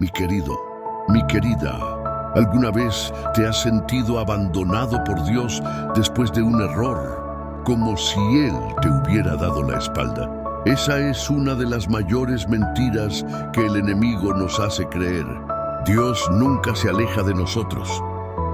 Mi querido, mi querida, ¿alguna vez te has sentido abandonado por Dios después de un error, como si Él te hubiera dado la espalda? Esa es una de las mayores mentiras que el enemigo nos hace creer. Dios nunca se aleja de nosotros.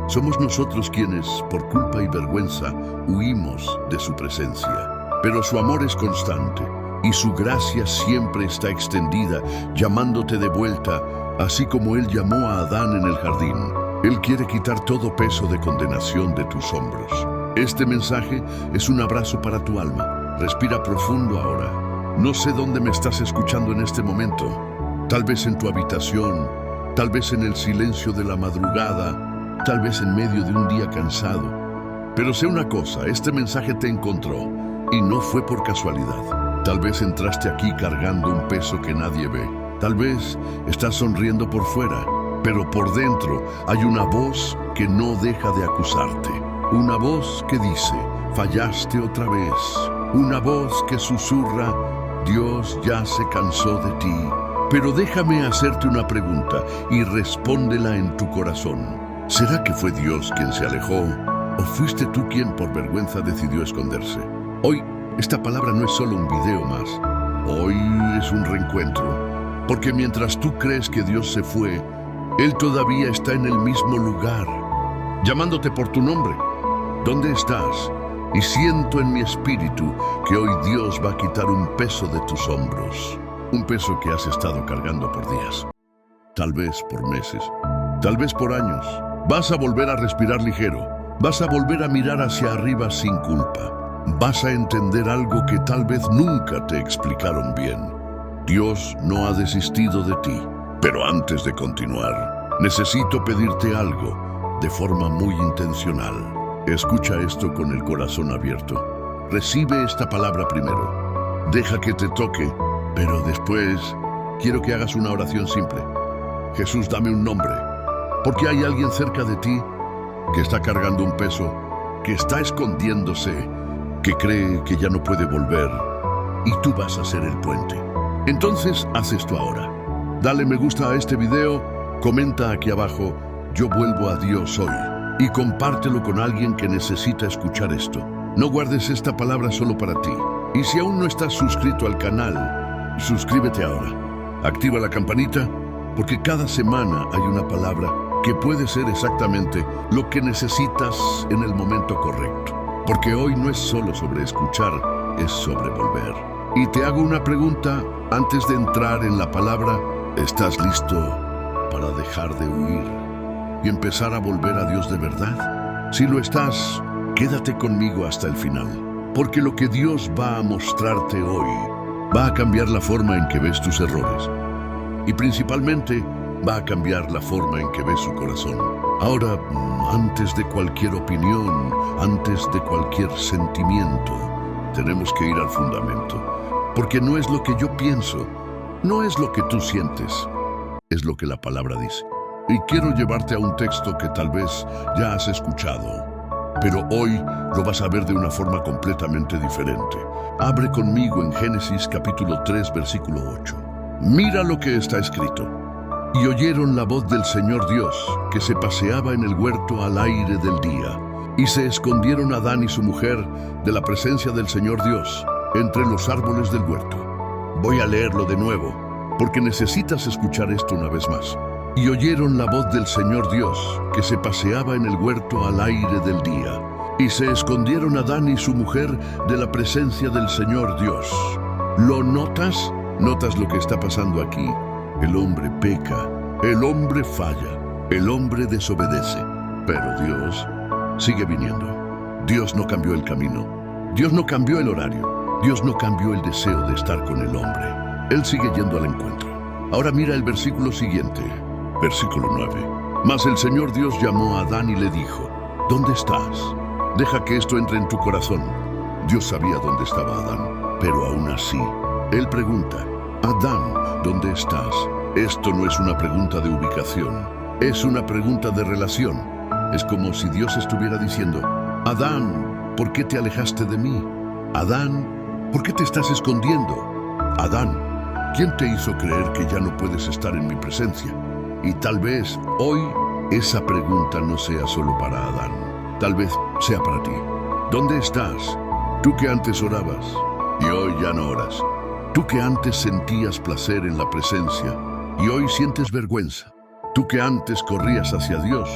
Somos nosotros quienes, por culpa y vergüenza, huimos de su presencia. Pero su amor es constante y su gracia siempre está extendida, llamándote de vuelta, así como Él llamó a Adán en el jardín. Él quiere quitar todo peso de condenación de tus hombros. Este mensaje es un abrazo para tu alma. Respira profundo ahora. No sé dónde me estás escuchando en este momento. Tal vez en tu habitación, tal vez en el silencio de la madrugada, tal vez en medio de un día cansado. Pero sé una cosa, este mensaje te encontró y no fue por casualidad. Tal vez entraste aquí cargando un peso que nadie ve. Tal vez estás sonriendo por fuera, pero por dentro hay una voz que no deja de acusarte. Una voz que dice, fallaste otra vez. Una voz que susurra, Dios ya se cansó de ti. Pero déjame hacerte una pregunta y respóndela en tu corazón. ¿Será que fue Dios quien se alejó? ¿O fuiste tú quien por vergüenza decidió esconderse? Hoy, esta palabra no es solo un video más. Hoy es un reencuentro. Porque mientras tú crees que Dios se fue, Él todavía está en el mismo lugar, llamándote por tu nombre. ¿Dónde estás? Y siento en mi espíritu que hoy Dios va a quitar un peso de tus hombros. Un peso que has estado cargando por días. Tal vez por meses. Tal vez por años. Vas a volver a respirar ligero. Vas a volver a mirar hacia arriba sin culpa. Vas a entender algo que tal vez nunca te explicaron bien. Dios no ha desistido de ti. Pero antes de continuar, necesito pedirte algo de forma muy intencional. Escucha esto con el corazón abierto. Recibe esta palabra primero. Deja que te toque, pero después quiero que hagas una oración simple. Jesús, dame un nombre, porque hay alguien cerca de ti que está cargando un peso, que está escondiéndose, que cree que ya no puede volver, y tú vas a ser el puente. Entonces, haz esto ahora. Dale me gusta a este video, comenta aquí abajo, yo vuelvo a Dios hoy, y compártelo con alguien que necesita escuchar esto. No guardes esta palabra solo para ti. Y si aún no estás suscrito al canal, suscríbete ahora. Activa la campanita, porque cada semana hay una palabra que puede ser exactamente lo que necesitas en el momento correcto. Porque hoy no es solo sobre escuchar, es sobre volver. Y te hago una pregunta antes de entrar en la palabra. ¿Estás listo para dejar de huir y empezar a volver a Dios de verdad? Si lo estás, quédate conmigo hasta el final. Porque lo que Dios va a mostrarte hoy va a cambiar la forma en que ves tus errores. Y principalmente va a cambiar la forma en que ves su corazón. Ahora, antes de cualquier opinión, antes de cualquier sentimiento, tenemos que ir al fundamento. Porque no es lo que yo pienso, no es lo que tú sientes, es lo que la palabra dice. Y quiero llevarte a un texto que tal vez ya has escuchado, pero hoy lo vas a ver de una forma completamente diferente. Abre conmigo en Génesis capítulo 3, versículo 8. Mira lo que está escrito. Y oyeron la voz del Señor Dios, que se paseaba en el huerto al aire del día. Y se escondieron Adán y su mujer de la presencia del Señor Dios, entre los árboles del huerto. Voy a leerlo de nuevo, porque necesitas escuchar esto una vez más. Y oyeron la voz del Señor Dios, que se paseaba en el huerto al aire del día. Y se escondieron Adán y su mujer de la presencia del Señor Dios. ¿Lo notas? ¿Notas lo que está pasando aquí? El hombre peca, el hombre falla, el hombre desobedece. Pero Dios sigue viniendo. Dios no cambió el camino. Dios no cambió el horario. Dios no cambió el deseo de estar con el hombre. Él sigue yendo al encuentro. Ahora mira el versículo siguiente, versículo 9. Mas el Señor Dios llamó a Adán y le dijo, ¿dónde estás? Deja que esto entre en tu corazón. Dios sabía dónde estaba Adán, pero aún así, Él pregunta, Adán, ¿dónde estás? Esto no es una pregunta de ubicación, es una pregunta de relación. Es como si Dios estuviera diciendo, Adán, ¿por qué te alejaste de mí? Adán, ¿por qué te estás escondiendo? Adán, ¿quién te hizo creer que ya no puedes estar en mi presencia? Y tal vez hoy esa pregunta no sea solo para Adán, tal vez sea para ti. ¿Dónde estás? Tú que antes orabas y hoy ya no oras. Tú que antes sentías placer en la presencia y hoy sientes vergüenza. Tú que antes corrías hacia Dios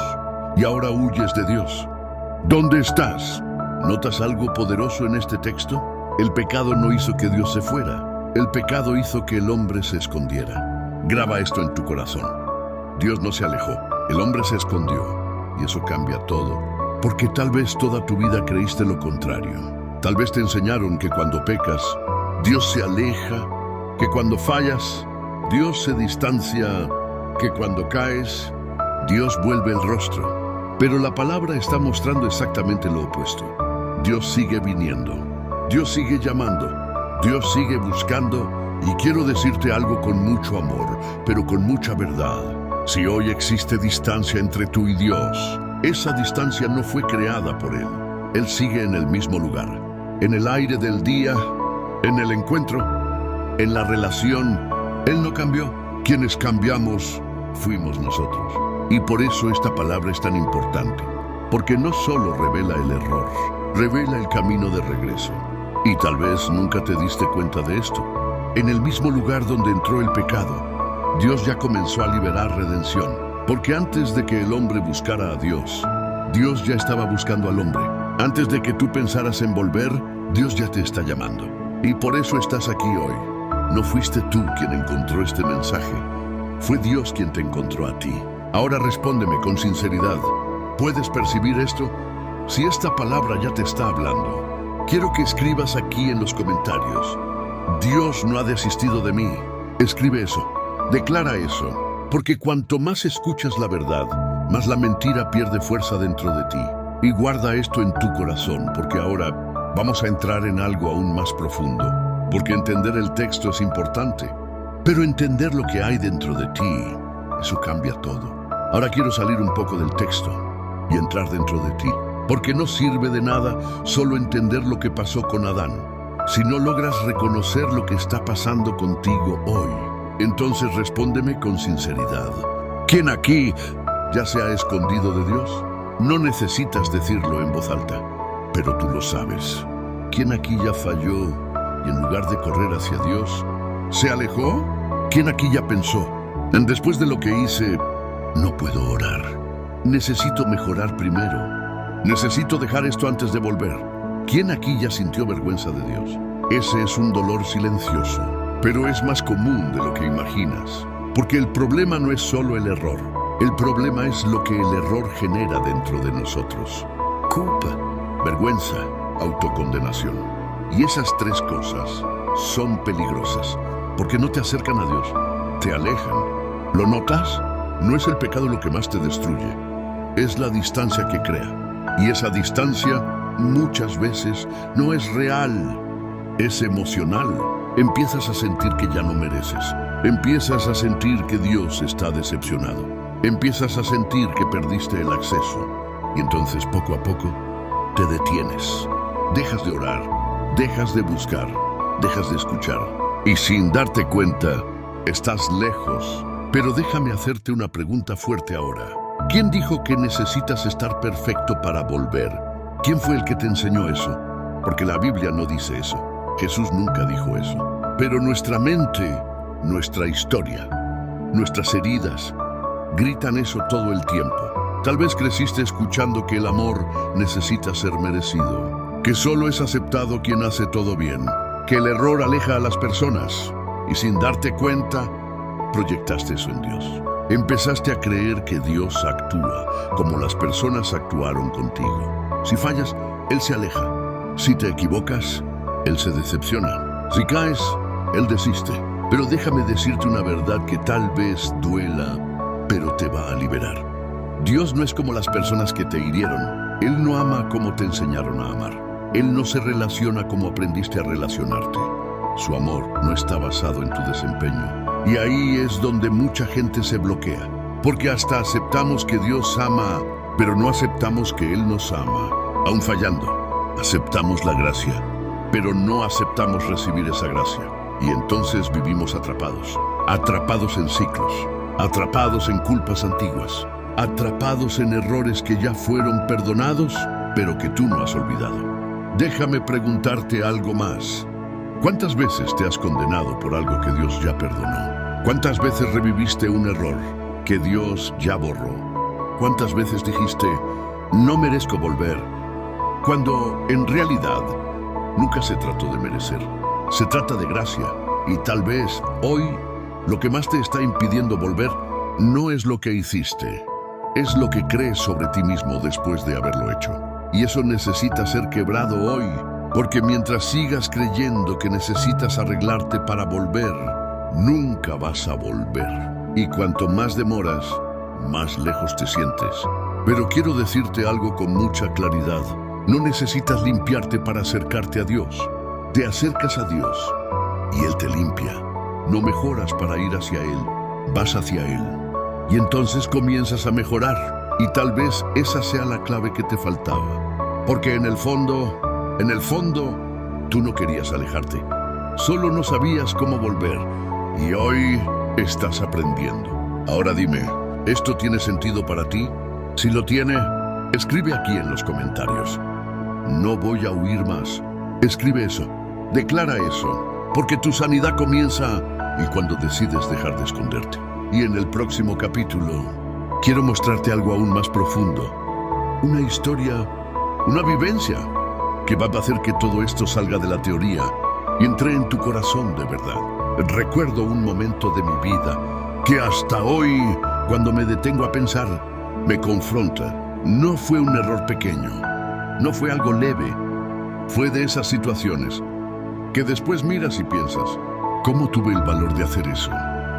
y ahora huyes de Dios. ¿Dónde estás? ¿Notas algo poderoso en este texto? El pecado no hizo que Dios se fuera. El pecado hizo que el hombre se escondiera. Graba esto en tu corazón. Dios no se alejó. El hombre se escondió. Y eso cambia todo. Porque tal vez toda tu vida creíste lo contrario. Tal vez te enseñaron que cuando pecas, Dios se aleja, que cuando fallas, Dios se distancia, que cuando caes, Dios vuelve el rostro. Pero la palabra está mostrando exactamente lo opuesto. Dios sigue viniendo. Dios sigue llamando. Dios sigue buscando. Y quiero decirte algo con mucho amor, pero con mucha verdad. Si hoy existe distancia entre tú y Dios, esa distancia no fue creada por Él. Él sigue en el mismo lugar, en el aire del día, en el encuentro, en la relación. Él no cambió. Quienes cambiamos fuimos nosotros. Y por eso esta palabra es tan importante, porque no solo revela el error, revela el camino de regreso. Y tal vez nunca te diste cuenta de esto. En el mismo lugar donde entró el pecado, Dios ya comenzó a liberar redención, porque antes de que el hombre buscara a Dios, Dios ya estaba buscando al hombre. Antes de que tú pensaras en volver, Dios ya te está llamando. Y por eso estás aquí hoy. No fuiste tú quien encontró este mensaje, fue Dios quien te encontró a ti. Ahora respóndeme con sinceridad. ¿Puedes percibir esto? Si esta palabra ya te está hablando, quiero que escribas aquí en los comentarios: Dios no ha desistido de mí. Escribe eso, declara eso, porque cuanto más escuchas la verdad, más la mentira pierde fuerza dentro de ti. Y guarda esto en tu corazón, porque ahora vamos a entrar en algo aún más profundo, porque entender el texto es importante, pero entender lo que hay dentro de ti, eso cambia todo. Ahora quiero salir un poco del texto y entrar dentro de ti, porque no sirve de nada solo entender lo que pasó con Adán. Si no logras reconocer lo que está pasando contigo hoy, entonces respóndeme con sinceridad. ¿Quién aquí ya se ha escondido de Dios? No necesitas decirlo en voz alta, pero tú lo sabes. ¿Quién aquí ya falló y en lugar de correr hacia Dios, se alejó? ¿Quién aquí ya pensó: después de lo que hice, no puedo orar? Necesito mejorar primero. Necesito dejar esto antes de volver. ¿Quién aquí ya sintió vergüenza de Dios? Ese es un dolor silencioso, pero es más común de lo que imaginas. Porque el problema no es solo el error. El problema es lo que el error genera dentro de nosotros. Culpa, vergüenza, autocondenación. Y esas tres cosas son peligrosas, porque no te acercan a Dios, te alejan. ¿Lo notas? No es el pecado lo que más te destruye, es la distancia que crea. Y esa distancia muchas veces no es real, es emocional. Empiezas a sentir que ya no mereces. Empiezas a sentir que Dios está decepcionado. Empiezas a sentir que perdiste el acceso. Y entonces poco a poco te detienes. Dejas de orar, dejas de buscar, dejas de escuchar. Y sin darte cuenta, estás lejos. Pero déjame hacerte una pregunta fuerte ahora. ¿Quién dijo que necesitas estar perfecto para volver? ¿Quién fue el que te enseñó eso? Porque la Biblia no dice eso. Jesús nunca dijo eso. Pero nuestra mente, nuestra historia, nuestras heridas, gritan eso todo el tiempo. Tal vez creciste escuchando que el amor necesita ser merecido, que solo es aceptado quien hace todo bien, que el error aleja a las personas, y sin darte cuenta, proyectaste eso en Dios. Empezaste a creer que Dios actúa como las personas actuaron contigo. Si fallas, Él se aleja. Si te equivocas, Él se decepciona. Si caes, Él desiste. Pero déjame decirte una verdad que tal vez duela, pero te va a liberar. Dios no es como las personas que te hirieron. Él no ama como te enseñaron a amar. Él no se relaciona como aprendiste a relacionarte. Su amor no está basado en tu desempeño. Y ahí es donde mucha gente se bloquea. Porque hasta aceptamos que Dios ama, pero no aceptamos que Él nos ama. Aún fallando, aceptamos la gracia, pero no aceptamos recibir esa gracia. Y entonces vivimos atrapados en ciclos. atrapados en culpas antiguas, atrapados en errores que ya fueron perdonados, pero que tú no has olvidado. Déjame preguntarte algo más. ¿Cuántas veces te has condenado por algo que Dios ya perdonó? ¿Cuántas veces reviviste un error que Dios ya borró? ¿Cuántas veces dijiste, no merezco volver? Cuando en realidad nunca se trató de merecer. Se trata de gracia. Y tal vez hoy lo que más te está impidiendo volver no es lo que hiciste, es lo que crees sobre ti mismo después de haberlo hecho. Y eso necesita ser quebrado hoy, porque mientras sigas creyendo que necesitas arreglarte para volver, nunca vas a volver. Y cuanto más demoras, más lejos te sientes. Pero quiero decirte algo con mucha claridad. No necesitas limpiarte para acercarte a Dios. Te acercas a Dios y Él te limpia. No mejoras para ir hacia Él, vas hacia Él. Y entonces comienzas a mejorar. Y tal vez esa sea la clave que te faltaba. Porque en el fondo, tú no querías alejarte. Solo no sabías cómo volver. Y hoy estás aprendiendo. Ahora dime, ¿esto tiene sentido para ti? Si lo tiene, escribe aquí en los comentarios. No voy a huir más. Escribe eso. Declara eso. Porque tu sanidad comienza y cuando decides dejar de esconderte. Y en el próximo capítulo, quiero mostrarte algo aún más profundo. Una historia, una vivencia, que va a hacer que todo esto salga de la teoría y entre en tu corazón de verdad. Recuerdo un momento de mi vida que hasta hoy, cuando me detengo a pensar, me confronta. No fue un error pequeño, no fue algo leve, fue de esas situaciones que después miras y piensas, ¿cómo tuve el valor de hacer eso?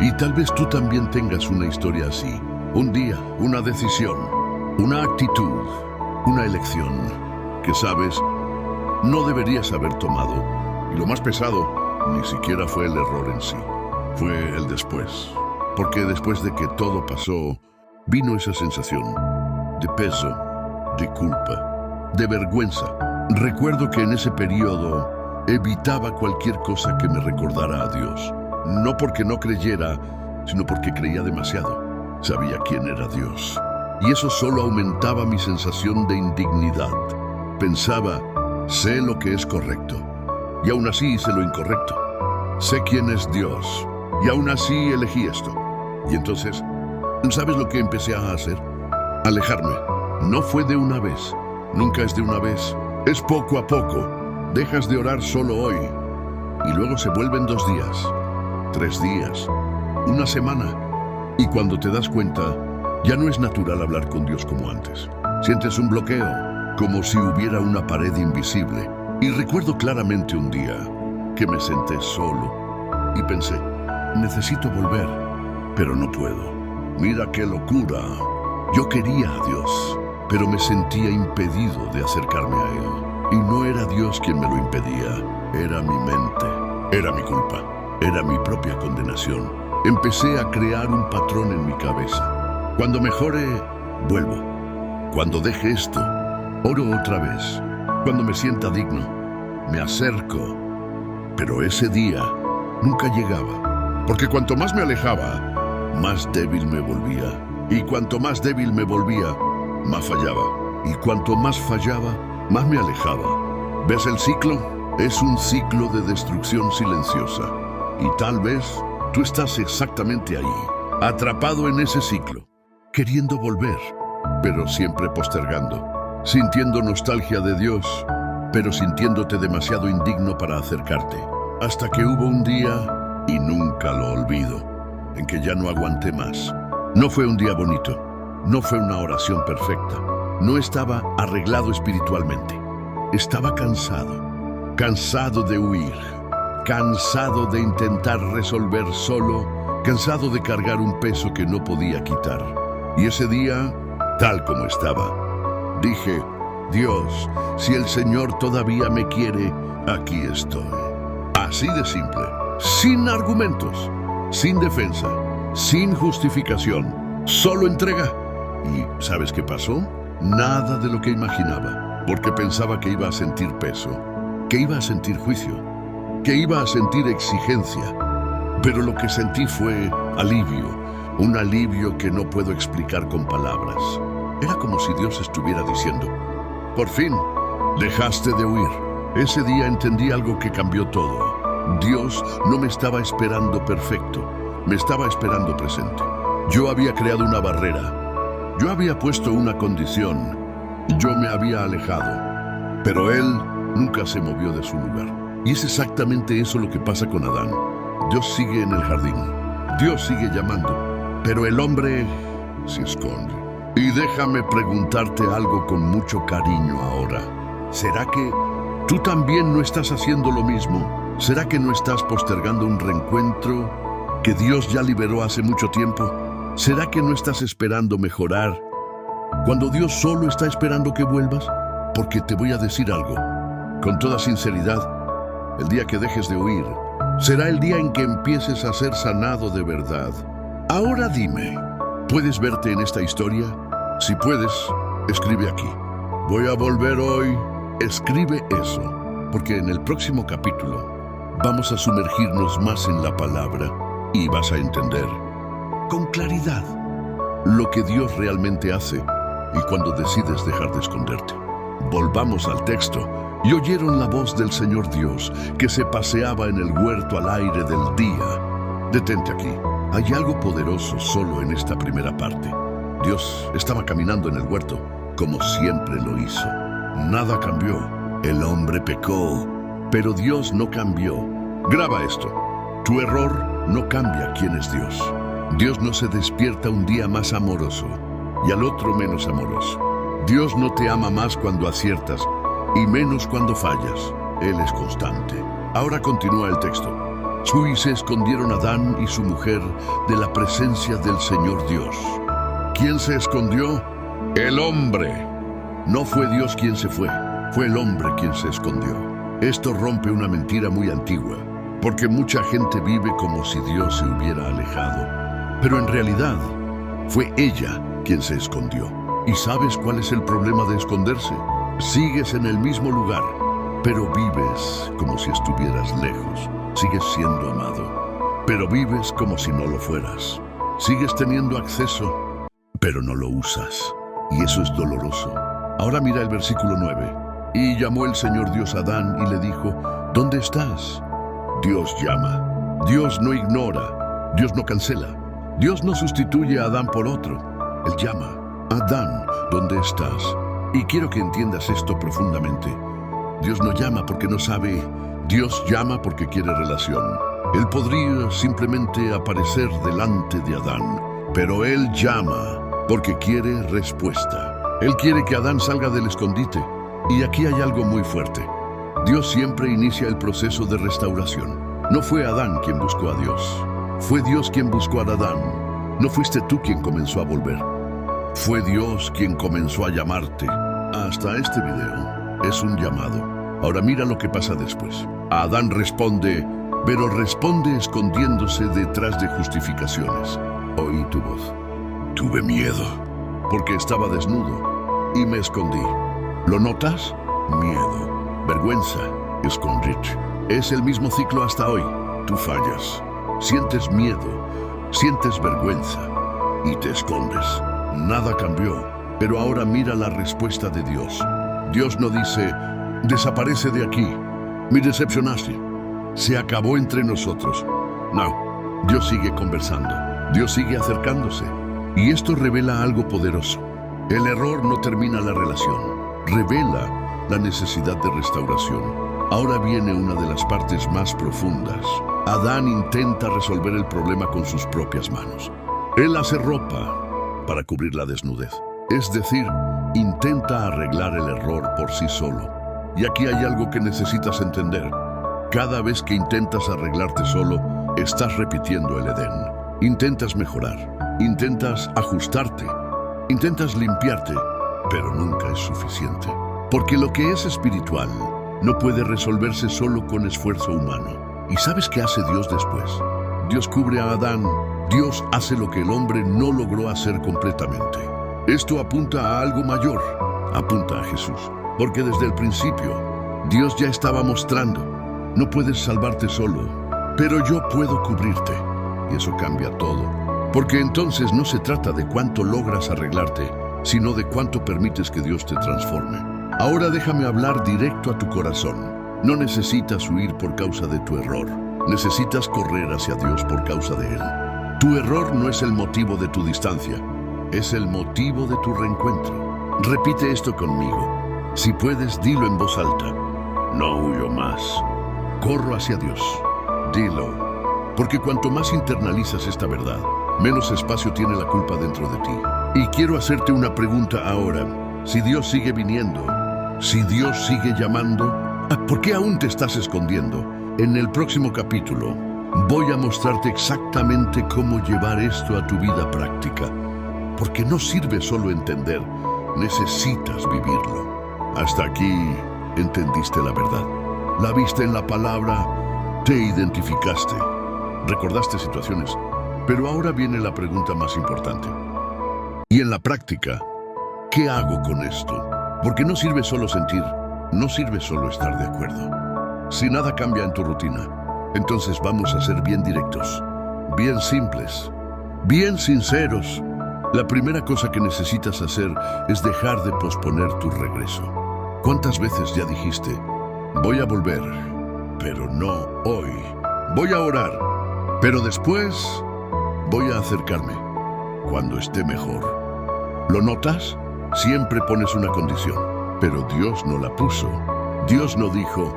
Y tal vez tú también tengas una historia así. Un día, una decisión, una actitud, una elección que sabes, no deberías haber tomado. Y lo más pesado, ni siquiera fue el error en sí, fue el después. Porque después de que todo pasó, vino esa sensación de peso, de culpa, de vergüenza. Recuerdo que en ese periodo evitaba cualquier cosa que me recordara a Dios. No porque no creyera, sino porque creía demasiado. Sabía quién era Dios. Y eso solo aumentaba mi sensación de indignidad. Pensaba, sé lo que es correcto, y aún así hice lo incorrecto. Sé quién es Dios, y aún así elegí esto. Y entonces, ¿sabes lo que empecé a hacer? Alejarme. No fue de una vez, nunca es de una vez, es poco a poco. Dejas de orar solo hoy, y luego se vuelven 2 días, 3 días, una semana. Y cuando te das cuenta, ya no es natural hablar con Dios como antes. Sientes un bloqueo, como si hubiera una pared invisible. Y recuerdo claramente un día que me senté solo y pensé, necesito volver, pero no puedo. Mira qué locura. Yo quería a Dios, pero me sentía impedido de acercarme a Él. Y no era Dios quien me lo impedía, era mi mente, era mi culpa, era mi propia condenación. Empecé a crear un patrón en mi cabeza. Cuando mejore, vuelvo. Cuando deje esto, oro otra vez. Cuando me sienta digno, me acerco. Pero ese día nunca llegaba, porque cuanto más me alejaba, más débil me volvía. Y cuanto más débil me volvía, más fallaba. Y cuanto más fallaba, más me alejaba. ¿Ves el ciclo? Es un ciclo de destrucción silenciosa. Y tal vez tú estás exactamente ahí, atrapado en ese ciclo, queriendo volver, pero siempre postergando, sintiendo nostalgia de Dios, pero sintiéndote demasiado indigno para acercarte. Hasta que hubo un día, y nunca lo olvido, en que ya no aguanté más. No fue un día bonito, no fue una oración perfecta, no estaba arreglado espiritualmente. Estaba cansado de huir, cansado de intentar resolver solo, cansado de cargar un peso que no podía quitar. Y ese día, tal como estaba, dije, Dios, si el Señor todavía me quiere, aquí estoy. Así de simple, sin argumentos, sin defensa, sin justificación, solo entrega. ¿Y sabes qué pasó? Nada de lo que imaginaba, porque pensaba que iba a sentir peso, que iba a sentir juicio, que iba a sentir exigencia. Pero lo que sentí fue alivio, un alivio que no puedo explicar con palabras. Era como si Dios estuviera diciendo: por fin, dejaste de huir. Ese día entendí algo que cambió todo. Dios no me estaba esperando perfecto, me estaba esperando presente. Yo había creado una barrera, yo había puesto una condición, yo me había alejado, pero Él nunca se movió de su lugar. Y es exactamente eso lo que pasa con Adán. Dios sigue en el jardín, Dios sigue llamando, pero el hombre se esconde. Y déjame preguntarte algo con mucho cariño ahora. ¿Será que tú también no estás haciendo lo mismo? ¿Será que no estás postergando un reencuentro que Dios ya liberó hace mucho tiempo? ¿Será que no estás esperando mejorar cuando Dios solo está esperando que vuelvas? Porque te voy a decir algo, con toda sinceridad, el día que dejes de huir será el día en que empieces a ser sanado de verdad. Ahora dime, ¿puedes verte en esta historia? Si puedes, escribe aquí: voy a volver hoy. Escribe eso, porque en el próximo capítulo vamos a sumergirnos más en la palabra y vas a entender con claridad lo que Dios realmente hace y cuando decides dejar de esconderte. Volvamos al texto. Y oyeron la voz del Señor Dios que se paseaba en el huerto al aire del día. Detente aquí. Hay algo poderoso solo en esta primera parte. Dios estaba caminando en el huerto como siempre lo hizo. Nada cambió. El hombre pecó, pero Dios no cambió. Graba esto. Tu error no cambia quién es Dios. Dios no se despierta un día más amoroso y al otro menos amoroso. Dios no te ama más cuando aciertas y menos cuando fallas. Él es constante. Ahora continúa el texto. Y se escondieron Adán y su mujer de la presencia del Señor Dios. ¿Quién se escondió? El hombre. No fue Dios quien se fue, fue el hombre quien se escondió. Esto rompe una mentira muy antigua, porque mucha gente vive como si Dios se hubiera alejado. Pero en realidad, fue ella quien se escondió. ¿Y sabes cuál es el problema de esconderse? Sigues en el mismo lugar, pero vives como si estuvieras lejos. Sigues siendo amado, pero vives como si no lo fueras. Sigues teniendo acceso, pero no lo usas. Y eso es doloroso. Ahora mira el versículo 9. Y llamó el Señor Dios a Adán y le dijo: ¿dónde estás? Dios llama. Dios no ignora. Dios no cancela. Dios no sustituye a Adán por otro. Él llama: Adán, ¿dónde estás? Y quiero que entiendas esto profundamente. Dios no llama porque no sabe. Dios llama porque quiere relación. Él podría simplemente aparecer delante de Adán, pero Él llama porque quiere respuesta. Él quiere que Adán salga del escondite. Y aquí hay algo muy fuerte. Dios siempre inicia el proceso de restauración. No fue Adán quien buscó a Dios. Fue Dios quien buscó a Adán. No fuiste tú quien comenzó a volver. Fue Dios quien comenzó a llamarte. Hasta este video es un llamado. Ahora mira lo que pasa después. Adán responde, pero responde escondiéndose detrás de justificaciones. Oí tu voz. Tuve miedo, porque estaba desnudo y me escondí. ¿Lo notas? Miedo, vergüenza, escondite. Es el mismo ciclo hasta hoy. Tú fallas, sientes miedo, sientes vergüenza y te escondes. Nada cambió, pero ahora mira la respuesta de Dios. Dios no dice: desaparece de aquí, me decepcionaste, se acabó entre nosotros. No, Dios sigue conversando, Dios sigue acercándose. Y esto revela algo poderoso. El error no termina la relación, revela la necesidad de restauración. Ahora viene una de las partes más profundas. Adán intenta resolver el problema con sus propias manos. Él hace ropa para cubrir la desnudez. Es decir, intenta arreglar el error por sí solo. Y aquí hay algo que necesitas entender. Cada vez que intentas arreglarte solo, estás repitiendo el Edén. Intentas mejorar, intentas ajustarte, intentas limpiarte, pero nunca es suficiente. Porque lo que es espiritual no puede resolverse solo con esfuerzo humano. ¿Y sabes qué hace Dios después? Dios cubre a Adán. Dios hace lo que el hombre no logró hacer completamente. Esto apunta a algo mayor, apunta a Jesús. Porque desde el principio, Dios ya estaba mostrando: no puedes salvarte solo, pero yo puedo cubrirte. Y eso cambia todo. Porque entonces no se trata de cuánto logras arreglarte, sino de cuánto permites que Dios te transforme. Ahora déjame hablar directo a tu corazón. No necesitas huir por causa de tu error. Necesitas correr hacia Dios por causa de Él. Tu error no es el motivo de tu distancia, es el motivo de tu reencuentro. Repite esto conmigo. Si puedes, dilo en voz alta. No huyo más. Corro hacia Dios. Dilo. Porque cuanto más internalizas esta verdad, menos espacio tiene la culpa dentro de ti. Y quiero hacerte una pregunta ahora. Si Dios sigue viniendo, si Dios sigue llamando, ¿por qué aún te estás escondiendo? En el próximo capítulo voy a mostrarte exactamente cómo llevar esto a tu vida práctica. Porque no sirve solo entender, necesitas vivirlo. Hasta aquí entendiste la verdad. La viste en la palabra, te identificaste, recordaste situaciones. Pero ahora viene la pregunta más importante. Y en la práctica, ¿qué hago con esto? Porque no sirve solo sentir, no sirve solo estar de acuerdo. Si nada cambia en tu rutina, entonces vamos a ser bien directos, bien simples, bien sinceros. La primera cosa que necesitas hacer es dejar de posponer tu regreso. ¿Cuántas veces ya dijiste, voy a volver, pero no hoy? Voy a orar, pero después voy a acercarme, cuando esté mejor. ¿Lo notas? Siempre pones una condición, pero Dios no la puso. Dios no dijo,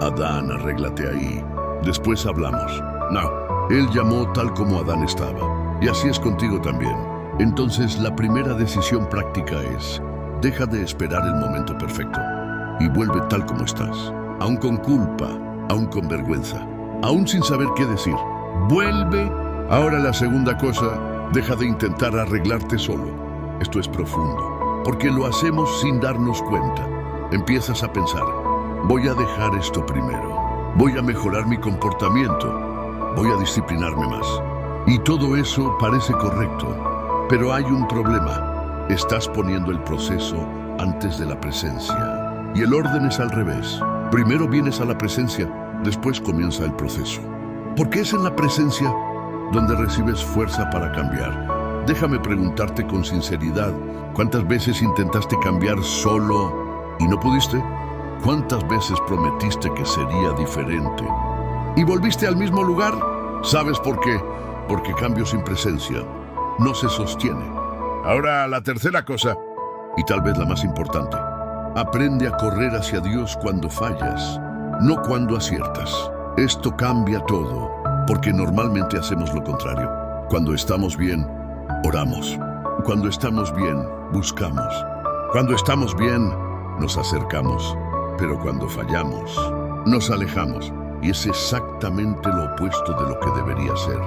Adán, arréglate ahí, después hablamos. No, Él llamó tal como Adán estaba, y así es contigo también. Entonces, la primera decisión práctica es, deja de esperar el momento perfecto y vuelve tal como estás, aún con culpa, aún con vergüenza, aún sin saber qué decir. Vuelve. Ahora la segunda cosa, deja de intentar arreglarte solo. Esto es profundo, porque lo hacemos sin darnos cuenta. Empiezas a pensar, voy a dejar esto primero, voy a mejorar mi comportamiento, voy a disciplinarme más. Y todo eso parece correcto, pero hay un problema. Estás poniendo el proceso antes de la presencia. Y el orden es al revés. Primero vienes a la presencia, después comienza el proceso. Porque es en la presencia donde recibes fuerza para cambiar. Déjame preguntarte con sinceridad, ¿cuántas veces intentaste cambiar solo y no pudiste? ¿Cuántas veces prometiste que sería diferente y volviste al mismo lugar? ¿Sabes por qué? Porque cambio sin presencia no se sostiene. Ahora la tercera cosa, y tal vez la más importante, aprende a correr hacia Dios cuando fallas, no cuando aciertas. Esto cambia todo, porque normalmente hacemos lo contrario. Cuando estamos bien, oramos. Cuando estamos bien, buscamos. Cuando estamos bien, nos acercamos. Pero cuando fallamos, nos alejamos. Y es exactamente lo opuesto de lo que debería ser.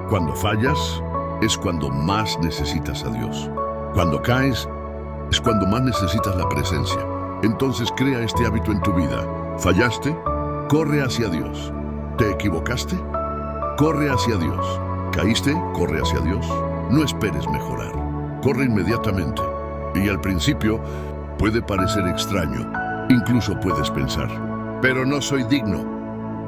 Cuando fallas, es cuando más necesitas a Dios. Cuando caes, es cuando más necesitas la presencia. Entonces crea este hábito en tu vida. ¿Fallaste? Corre hacia Dios. ¿Te equivocaste? Corre hacia Dios. ¿Caíste? Corre hacia Dios. No esperes mejorar. Corre inmediatamente. Y al principio puede parecer extraño. Incluso puedes pensar, pero no soy digno.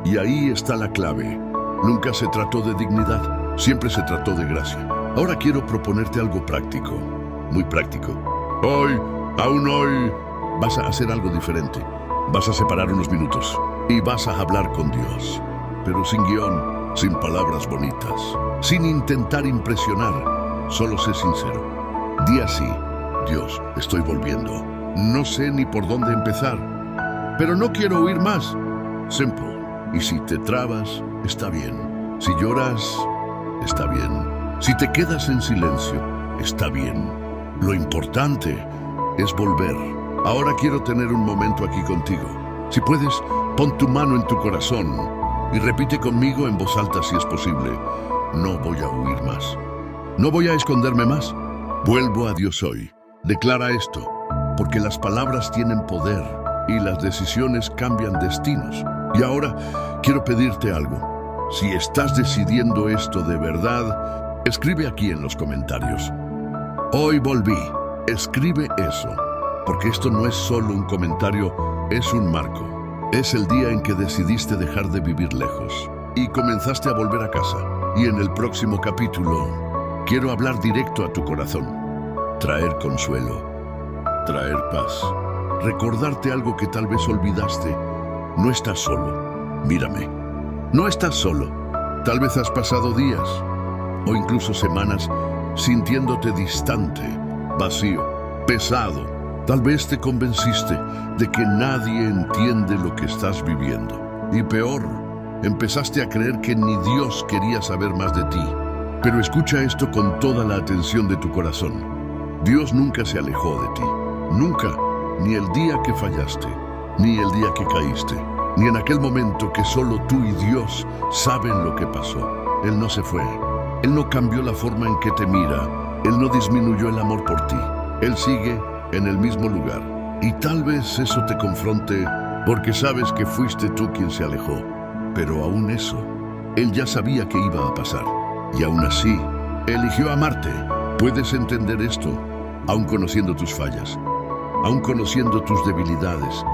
Y ahí está la clave. Nunca se trató de dignidad. Siempre se trató de gracia. Ahora quiero proponerte algo práctico. Muy práctico. Hoy, aún hoy, vas a hacer algo diferente. Vas a separar unos minutos y vas a hablar con Dios. Pero sin guión, sin palabras bonitas, sin intentar impresionar. Solo sé sincero. Di así, Dios, estoy volviendo. No sé ni por dónde empezar, pero no quiero oír más. Simple. Y si te trabas, está bien. Si lloras, está bien. Si te quedas en silencio, está bien. Lo importante es volver. Ahora quiero tener un momento aquí contigo. Si puedes, pon tu mano en tu corazón y repite conmigo en voz alta si es posible. No voy a huir más. No voy a esconderme más. Vuelvo a Dios hoy. Declara esto, porque las palabras tienen poder y las decisiones cambian destinos. Y ahora quiero pedirte algo. Si estás decidiendo esto de verdad, escribe aquí en los comentarios. Hoy volví. Escribe eso, porque esto no es solo un comentario, es un marco. Es el día en que decidiste dejar de vivir lejos y comenzaste a volver a casa. Y en el próximo capítulo quiero hablar directo a tu corazón, traer consuelo, traer paz, recordarte algo que tal vez olvidaste. No estás solo, mírame, no estás solo. Tal vez has pasado días o incluso semanas sintiéndote distante, vacío, pesado. Tal vez te convenciste de que nadie entiende lo que estás viviendo. Y peor, empezaste a creer que ni Dios quería saber más de ti. Pero escucha esto con toda la atención de tu corazón. Dios nunca se alejó de ti. Nunca. Ni el día que fallaste, ni el día que caíste, ni en aquel momento que solo tú y Dios saben lo que pasó. Él no se fue. Él no cambió la forma en que te mira. Él no disminuyó el amor por ti. Él sigue en el mismo lugar. Y tal vez eso te confronte porque sabes que fuiste tú quien se alejó. Pero aún eso, Él ya sabía que iba a pasar. Y aún así, eligió amarte. Puedes entender esto, aún conociendo tus fallas, aún conociendo tus debilidades,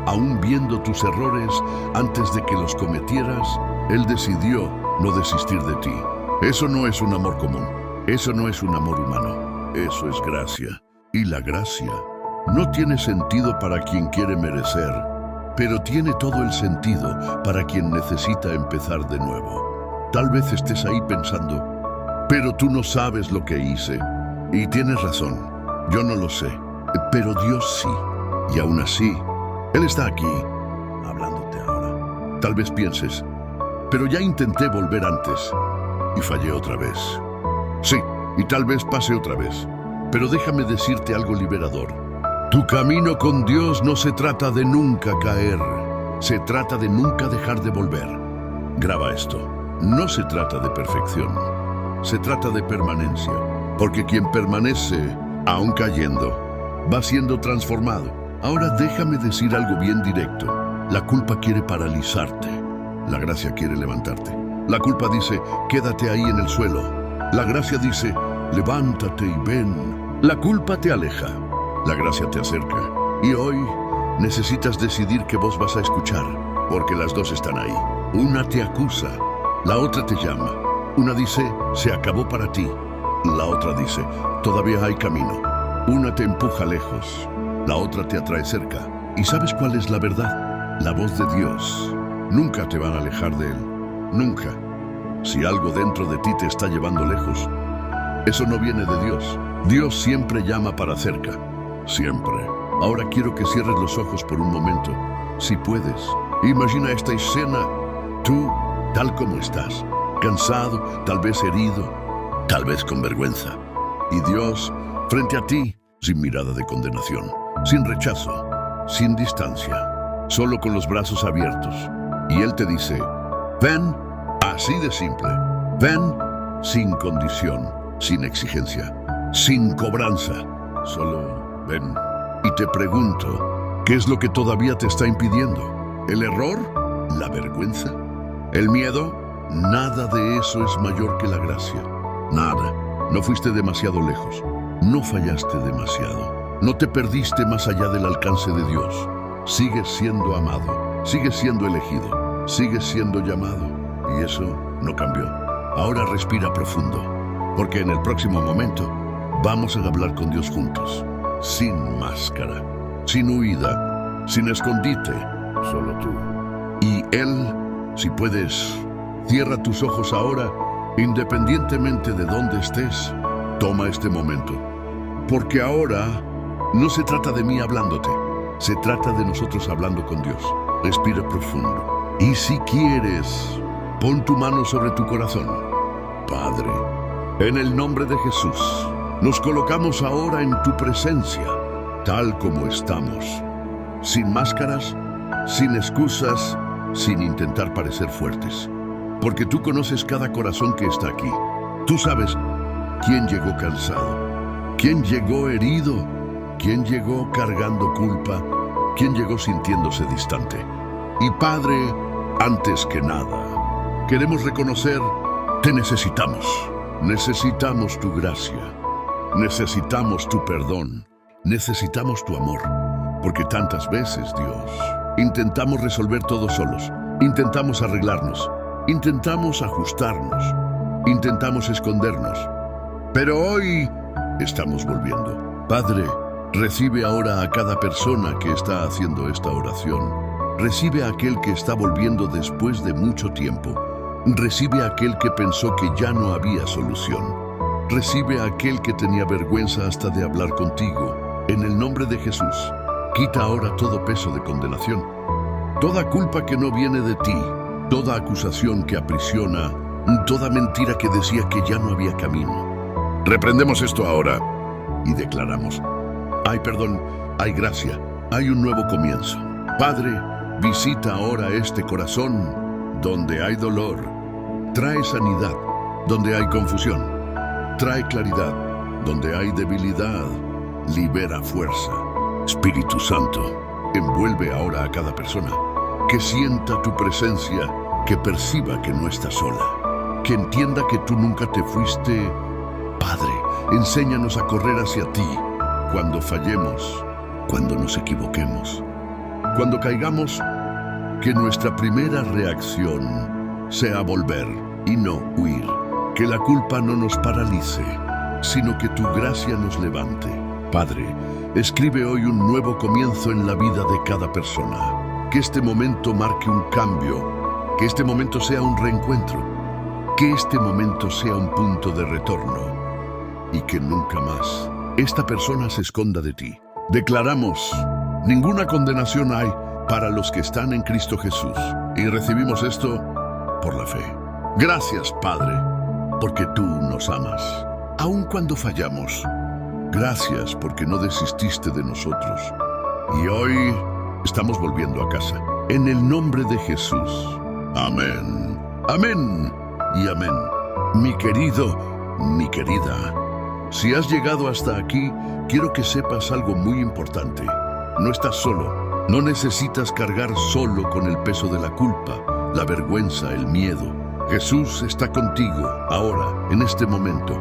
aún viendo tus errores antes de que los cometieras. Él decidió no desistir de ti. Eso no es un amor común. Eso no es un amor humano. Eso es gracia. Y la gracia no tiene sentido para quien quiere merecer, pero tiene todo el sentido para quien necesita empezar de nuevo. Tal vez estés ahí pensando, pero tú no sabes lo que hice. Y tienes razón, yo no lo sé, pero Dios sí. Y aún así, Él está aquí, hablándote ahora. Tal vez pienses, pero ya intenté volver antes y fallé otra vez. Sí, y tal vez pase otra vez. Pero déjame decirte algo liberador. Tu camino con Dios no se trata de nunca caer. Se trata de nunca dejar de volver. Graba esto. No se trata de perfección. Se trata de permanencia. Porque quien permanece, aún cayendo, va siendo transformado. Ahora déjame decir algo bien directo. La culpa quiere paralizarte. La gracia quiere levantarte. La culpa dice, quédate ahí en el suelo. La gracia dice, levántate y ven. La culpa te aleja, la gracia te acerca. Y hoy necesitas decidir qué voz vas a escuchar, porque las dos están ahí. Una te acusa, la otra te llama. Una dice, se acabó para ti. La otra dice, todavía hay camino. Una te empuja lejos, la otra te atrae cerca. ¿Y sabes cuál es la verdad? La voz de Dios. Nunca te van a alejar de Él. Nunca. Si algo dentro de ti te está llevando lejos, eso no viene de Dios. Dios siempre llama para cerca. Siempre. Ahora quiero que cierres los ojos por un momento. Si puedes. Imagina esta escena. Tú, tal como estás. Cansado, tal vez herido, tal vez con vergüenza. Y Dios, frente a ti, sin mirada de condenación, sin rechazo, sin distancia, solo con los brazos abiertos. Y Él te dice, ven, así de simple. Ven, sin condición, sin exigencia, sin cobranza. Solo ven. Y te pregunto, ¿qué es lo que todavía te está impidiendo? ¿El error? ¿La vergüenza? ¿El miedo? Nada de eso es mayor que la gracia. Nada. No fuiste demasiado lejos. No fallaste demasiado. No te perdiste más allá del alcance de Dios. Sigues siendo amado. Sigues siendo elegido. Sigues siendo llamado. Y eso no cambió. Ahora respira profundo, porque en el próximo momento vamos a hablar con Dios juntos. Sin máscara, sin huida, sin escondite, solo tú. Y Él, si puedes, cierra tus ojos ahora, independientemente de dónde estés. Toma este momento, porque ahora no se trata de mí hablándote, se trata de nosotros hablando con Dios. Respira profundo. Y si quieres, pon tu mano sobre tu corazón. Padre, en el nombre de Jesús, nos colocamos ahora en tu presencia, tal como estamos, sin máscaras, sin excusas, sin intentar parecer fuertes, porque tú conoces cada corazón que está aquí. Tú sabes quién llegó cansado, quién llegó herido, quién llegó cargando culpa, quién llegó sintiéndose distante. Y Padre, antes que nada, queremos reconocer, te necesitamos. Necesitamos tu gracia. Necesitamos tu perdón. Necesitamos tu amor. Porque tantas veces, Dios, intentamos resolver todo solos. Intentamos arreglarnos. Intentamos ajustarnos. Intentamos escondernos. Pero hoy estamos volviendo. Padre, recibe ahora a cada persona que está haciendo esta oración. Recibe a aquel que está volviendo después de mucho tiempo. Recibe a aquel que pensó que ya no había solución. Recibe a aquel que tenía vergüenza hasta de hablar contigo. En el nombre de Jesús, quita ahora todo peso de condenación. Toda culpa que no viene de ti, toda acusación que aprisiona, toda mentira que decía que ya no había camino. Reprendemos esto ahora y declaramos: hay perdón, hay gracia, hay un nuevo comienzo. Padre, visita ahora este corazón donde hay dolor. Trae sanidad donde hay confusión. Trae claridad donde hay debilidad. Libera fuerza. Espíritu Santo, envuelve ahora a cada persona. Que sienta tu presencia, que perciba que no está sola. Que entienda que tú nunca te fuiste. Padre, enséñanos a correr hacia ti cuando fallemos, cuando nos equivoquemos, cuando caigamos, que nuestra primera reacción sea volver y no huir. Que la culpa no nos paralice, sino que tu gracia nos levante. Padre, escribe hoy un nuevo comienzo en la vida de cada persona. Que este momento marque un cambio, que este momento sea un reencuentro, que este momento sea un punto de retorno y que nunca más esta persona se esconda de ti. Declaramos: ninguna condenación hay para los que están en Cristo Jesús, y recibimos esto por la fe. Gracias, Padre, porque tú nos amas, aun cuando fallamos. Gracias porque no desististe de nosotros. Y hoy estamos volviendo a casa. En el nombre de Jesús. Amén. Amén y amén. Mi querido, mi querida, si has llegado hasta aquí, quiero que sepas algo muy importante. No estás solo. No necesitas cargar solo con el peso de la culpa, la vergüenza, el miedo. Jesús está contigo ahora, en este momento.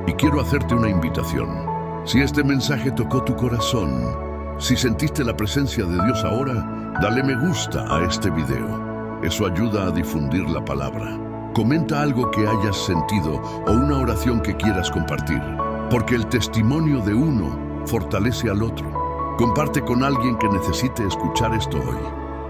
Y quiero hacerte una invitación. Si este mensaje tocó tu corazón, si sentiste la presencia de Dios ahora, dale me gusta a este video. Eso ayuda a difundir la palabra. Comenta algo que hayas sentido o una oración que quieras compartir. Porque el testimonio de uno fortalece al otro. Comparte con alguien que necesite escuchar esto hoy.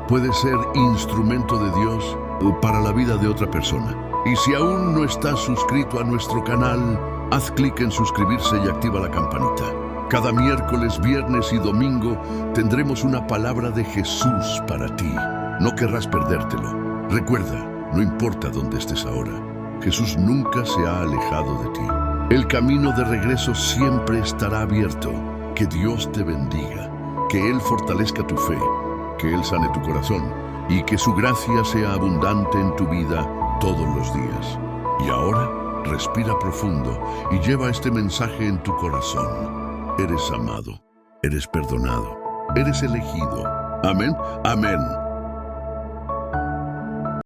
Puede ser instrumento de Dios para la vida de otra persona. Y si aún no estás suscrito a nuestro canal, haz clic en suscribirse y activa la campanita. Cada miércoles, viernes y domingo tendremos una palabra de Jesús para ti. No querrás perdértelo. Recuerda, no importa dónde estés ahora, Jesús nunca se ha alejado de ti. El camino de regreso siempre estará abierto. Que Dios te bendiga, que Él fortalezca tu fe, que Él sane tu corazón y que su gracia sea abundante en tu vida todos los días. Y ahora, respira profundo y lleva este mensaje en tu corazón. Eres amado, eres perdonado, eres elegido. Amén, amén.